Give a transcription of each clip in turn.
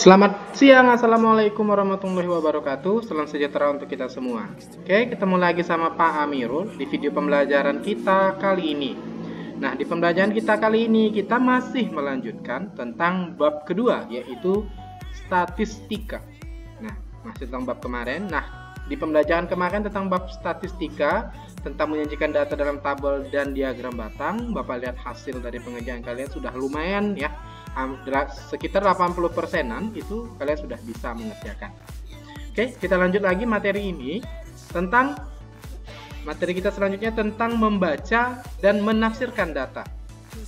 Selamat siang, Assalamualaikum warahmatullahi wabarakatuh. Salam sejahtera untuk kita semua. Oke, ketemu lagi sama Pak Amirul di video pembelajaran kita kali ini. Nah, di pembelajaran kita kali ini kita masih melanjutkan tentang bab kedua, yaitu statistika. Nah, masih tentang bab kemarin. Nah, di pembelajaran kemarin tentang bab statistika, tentang menyajikan data dalam tabel dan diagram batang, Bapak lihat hasil dari pengerjaan kalian sudah lumayan ya. Sekitar 80%-an itu kalian sudah bisa mengerjakan. Oke, kita lanjut lagi materi ini tentang materi kita selanjutnya tentang membaca dan menafsirkan data.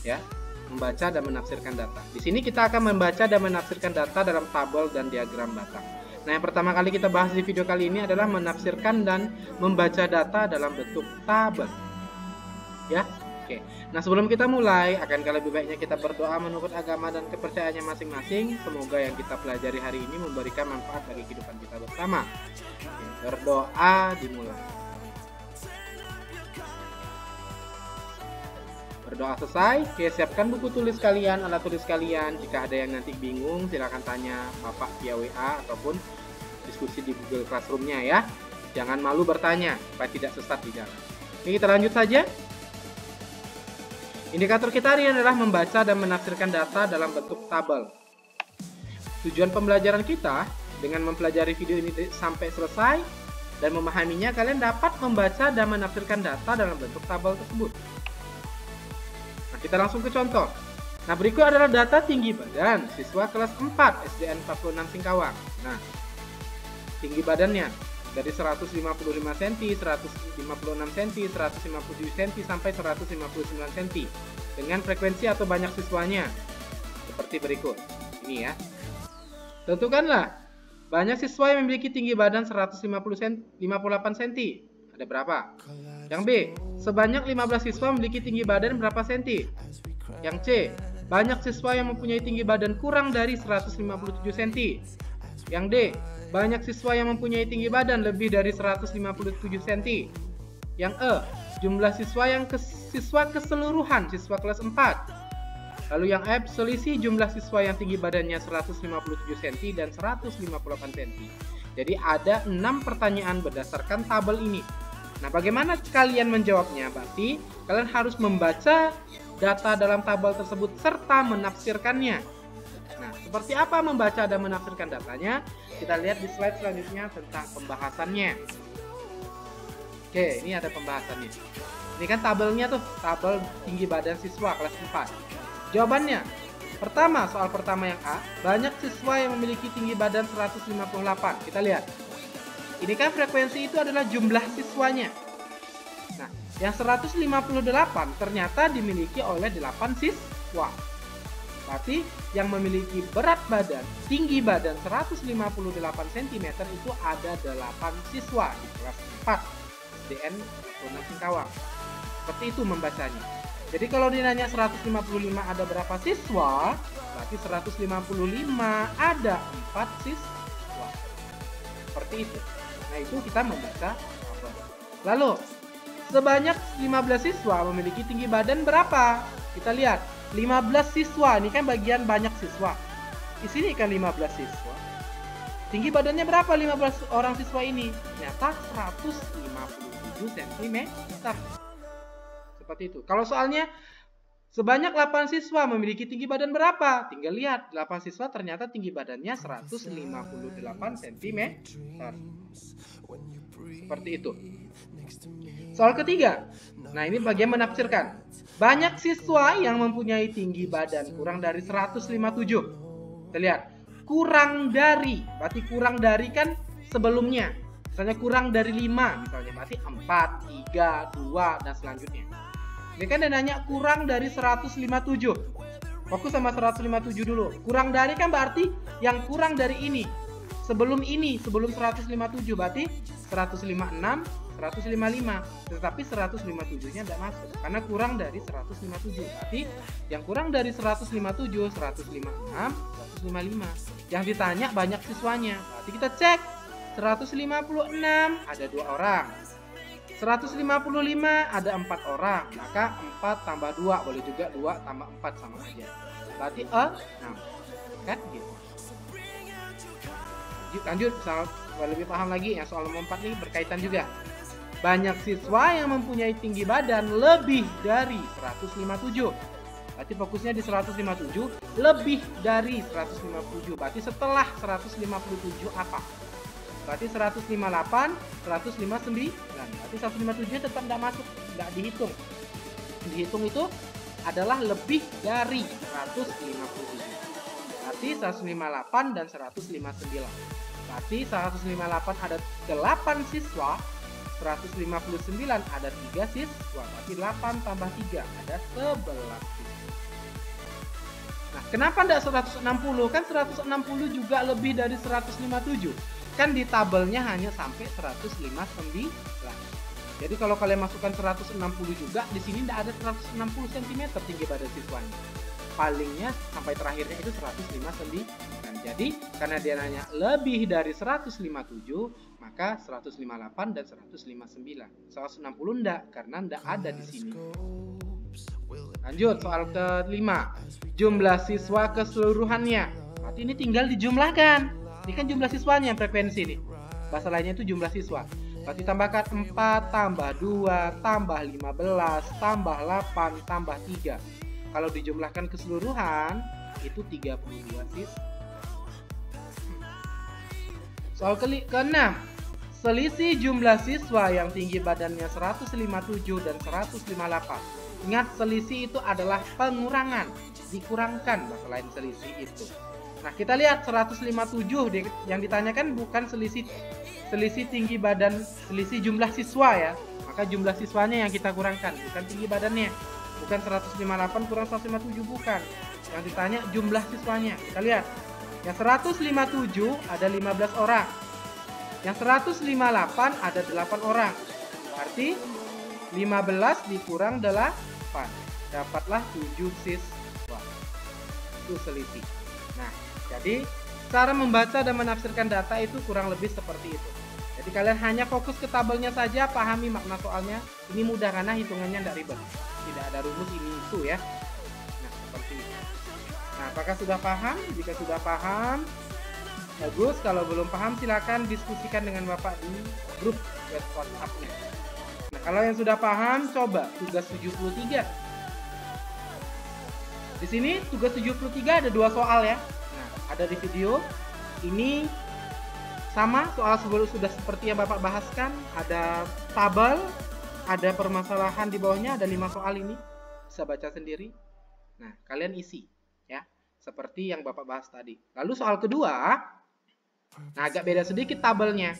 Ya, membaca dan menafsirkan data. Di sini kita akan membaca dan menafsirkan data dalam tabel dan diagram batang. Nah, yang pertama kali kita bahas di video kali ini adalah menafsirkan dan membaca data dalam bentuk tabel. Ya. Oke, nah sebelum kita mulai, akankah lebih baiknya kita berdoa menurut agama dan kepercayaannya masing-masing. Semoga yang kita pelajari hari ini memberikan manfaat bagi kehidupan kita bersama. Oke, berdoa dimulai. Berdoa selesai, oke, siapkan buku tulis kalian, alat tulis kalian. Jika ada yang nanti bingung, silahkan tanya Bapak via WA ataupun diskusi di Google Classroom-nya ya. Jangan malu bertanya, supaya tidak sesat di jalan. Oke, kita lanjut saja. Indikator kita hari ini adalah membaca dan menafsirkan data dalam bentuk tabel. Tujuan pembelajaran kita dengan mempelajari video ini sampai selesai dan memahaminya, kalian dapat membaca dan menafsirkan data dalam bentuk tabel tersebut. Nah, kita langsung ke contoh. Nah, berikut adalah data tinggi badan siswa kelas 4 SDN 46 Singkawang. Nah, tinggi badannya dari 155 cm, 156 cm, 157 cm, sampai 159 cm dengan frekuensi atau banyak siswanya seperti berikut. Ini ya. Tentukanlah banyak siswa yang memiliki tinggi badan 158 cm. Ada berapa? Yang B, sebanyak 15 siswa memiliki tinggi badan berapa cm? Yang C, banyak siswa yang mempunyai tinggi badan kurang dari 157 cm. Yang D, banyak siswa yang mempunyai tinggi badan lebih dari 157 cm. Yang E, jumlah siswa siswa keseluruhan siswa kelas 4. Lalu yang F, selisih jumlah siswa yang tinggi badannya 157 cm dan 158 cm. Jadi ada 6 pertanyaan berdasarkan tabel ini. Nah, bagaimana kalian menjawabnya? Berarti kalian harus membaca data dalam tabel tersebut serta menafsirkannya. Nah, seperti apa membaca dan menafsirkan datanya? Kita lihat di slide selanjutnya tentang pembahasannya. Oke, ini ada pembahasannya. Ini kan tabelnya tuh, tabel tinggi badan siswa kelas 4. Jawabannya, pertama, soal pertama yang A, banyak siswa yang memiliki tinggi badan 158. Kita lihat. Ini kan frekuensi itu adalah jumlah siswanya. Nah, yang 158 ternyata dimiliki oleh 8 siswa. Berarti yang memiliki berat badan, tinggi badan 158 cm itu ada 8 siswa di kelas 4 SDN 46 Singkawang. Seperti itu membacanya. Jadi kalau dinanya 155 ada berapa siswa, berarti 155 ada 4 siswa. Seperti itu. Nah, itu kita membaca. Lalu, sebanyak 15 siswa memiliki tinggi badan berapa? Kita lihat. 15 siswa, ini kan bagian banyak siswa. Di sini kan 15 siswa. Tinggi badannya berapa 15 orang siswa ini? Ternyata 157 cm. Seperti itu. Kalau soalnya sebanyak 8 siswa memiliki tinggi badan berapa? Tinggal lihat, 8 siswa ternyata tinggi badannya 158 cm. Seperti itu. Soal ketiga. Nah, ini bagian menafsirkan. Banyak siswa yang mempunyai tinggi badan kurang dari 157. Kita lihat. Kurang dari. Berarti kurang dari kan sebelumnya. Misalnya kurang dari 5. Misalnya berarti 4, 3, 2, dan selanjutnya. Ini kan dia nanya kurang dari 157. Fokus sama 157 dulu. Kurang dari kan berarti yang kurang dari ini. Sebelum 157 berarti 156, 155. Tetapi 157-nya tidak masuk karena kurang dari 157. Berarti yang kurang dari 157, 156, 155. Yang ditanya banyak siswanya. Berarti kita cek 156 ada 2 orang. 155 ada 4 orang. Maka 4 tambah 2 boleh juga 2 tambah 4 sama aja. Berarti 6. Kan gitu. Lanjut, supaya lebih paham lagi, yang soal nomor 4 nih berkaitan juga. Banyak siswa yang mempunyai tinggi badan lebih dari 157. Berarti fokusnya di 157, lebih dari 157. Berarti setelah 157 apa? Berarti 158, 159. Berarti 157 tetap tidak masuk, tidak dihitung. Dihitung itu adalah lebih dari 157. Berarti 158 dan 159. Berarti 158 ada 8 siswa, 159 ada 3 siswa. Berarti 8 tambah 3 ada 11 siswa. Nah, kenapa tidak 160? Kan 160 juga lebih dari 157. Kan di tabelnya hanya sampai 159. Jadi kalau kalian masukkan 160 juga, di sini tidak ada 160 cm tinggi badan siswanya. Palingnya sampai terakhirnya itu 159. Jadi karena dia nanya lebih dari 157, maka 158 dan 159. 160 enggak, karena enggak ada di sini. Lanjut, soal kelima. Jumlah siswa keseluruhannya. Berarti ini tinggal dijumlahkan. Ini kan jumlah siswanya, frekuensi nih. Bahasa lainnya itu jumlah siswa. Berarti tambahkan 4 tambah 2 tambah 15 tambah 8 tambah 3. Kalau dijumlahkan keseluruhan itu 32 siswa. Soal ke-6. Selisih jumlah siswa yang tinggi badannya 157 dan 158. Ingat, selisih itu adalah pengurangan, dikurangkan, bahasa lain selisih itu. Nah, kita lihat 157 yang ditanyakan bukan selisih tinggi badan, selisih jumlah siswa ya. Maka jumlah siswanya yang kita kurangkan, bukan tinggi badannya. Bukan 158 kurang 157, bukan. Yang ditanya jumlah siswanya. Kita lihat. Yang 157 ada 15 orang. Yang 158 ada 8 orang. Berarti 15 dikurang 8. Dapatlah 7 siswa. Itu selisih. Nah, jadi cara membaca dan menafsirkan data itu kurang lebih seperti itu. Jadi kalian hanya fokus ke tabelnya saja, pahami makna soalnya. Ini mudah karena hitungannya tidak ribet. Tidak ada rumus ini itu ya. Nah, seperti itu. Nah, apakah sudah paham? Jika sudah paham, bagus. Kalau belum paham, silakan diskusikan dengan Bapak di grup WhatsApp-nya. Nah, kalau yang sudah paham, coba tugas 73. Di sini tugas 73 ada 2 soal ya. Nah, ada di video. Ini sama soal sudah seperti yang Bapak bahaskan. Ada tabel, ada permasalahan di bawahnya, ada 5 soal ini. Bisa baca sendiri. Nah, kalian isi ya, seperti yang Bapak bahas tadi. Lalu soal kedua, nah agak beda sedikit tabelnya.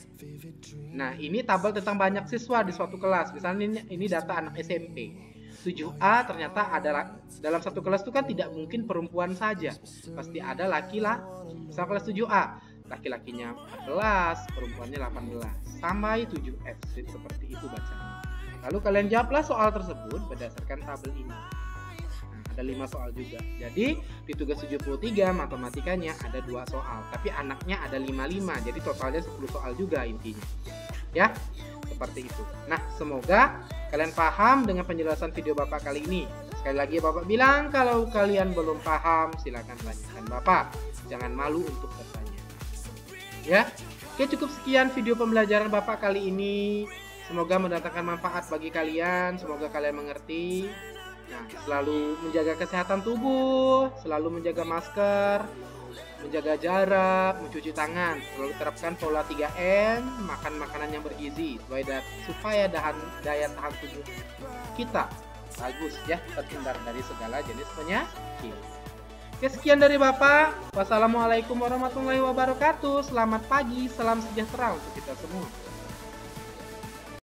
Nah, ini tabel tentang banyak siswa di suatu kelas. Misalnya ini data anak SMP. 7A ternyata ada dalam satu kelas itu kan tidak mungkin perempuan saja. Pasti ada laki-laki. Misal kelas 7A, laki-lakinya 14, perempuannya 18. Sampai 7F, seperti itu bacaan. Lalu kalian jawablah soal tersebut berdasarkan tabel ini. Nah, ada 5 soal juga. Jadi di tugas 73 matematikanya ada 2 soal, tapi anaknya ada 55. Jadi totalnya 10 soal juga intinya. Ya, seperti itu. Nah, semoga kalian paham dengan penjelasan video Bapak kali ini. Sekali lagi Bapak bilang, kalau kalian belum paham silakan tanyakan Bapak. Jangan malu untuk bertanya. Ya, oke, cukup sekian video pembelajaran Bapak kali ini. Semoga mendatangkan manfaat bagi kalian. Semoga kalian mengerti. Nah, selalu menjaga kesehatan tubuh, selalu menjaga masker, menjaga jarak, mencuci tangan. Selalu terapkan pola 3M, makan makanan yang bergizi supaya daya tahan tubuh kita bagus ya, terhindar dari segala jenis penyakit. Oke, sekian dari Bapak. Wassalamualaikum warahmatullahi wabarakatuh. Selamat pagi, salam sejahtera untuk kita semua.